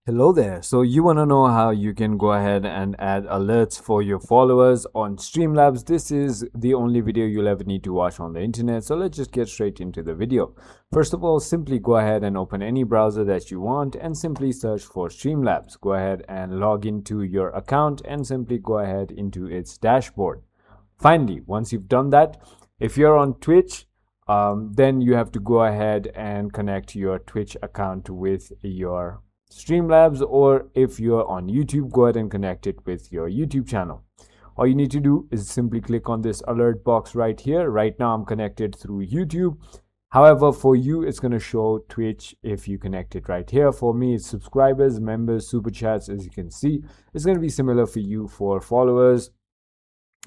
Hello there. So you want to know how you can go ahead and add alerts for your followers on Streamlabs. This is the only video you'll ever need to watch on the internet. So let's just get straight into the video. First of all, simply go ahead and open any browser that you want and simply search for Streamlabs. Go ahead and log into your account and simply go ahead into its dashboard. Finally, once you've done that, if you're on Twitch, then you have to go ahead and connect your Twitch account with your Streamlabs, or if you're on YouTube, go ahead and connect it with your YouTube channel. All you need to do is simply click on this alert box right here. Right now I'm connected through YouTube. However, for you, it's going to show Twitch if you connect it right here. For me, it's subscribers, members, super chats. As you can see, it's going to be similar for you for followers,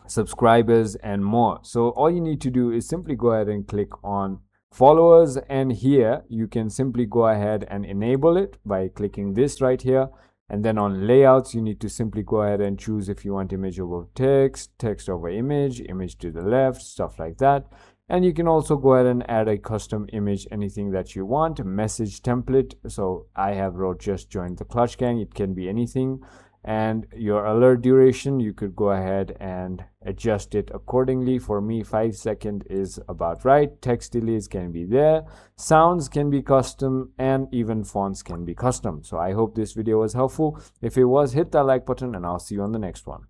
subscribers, and more. So all you need to do is simply go ahead and click on followers, and here you can simply go ahead and enable it by clicking this right here. And then on layouts, you need to simply go ahead and choose if you want image over text, text over image, image to the left, stuff like that. And you can also go ahead and add a custom image, anything that you want. Message template, so I have wrote just joined the clutch gang. It can be anything. And your alert duration, you could go ahead and adjust it accordingly. For me, 5 seconds is about right. Text delays can be there, sounds can be custom, and even fonts can be custom. So I hope this video was helpful. If it was, hit that like button and I'll see you on the next one.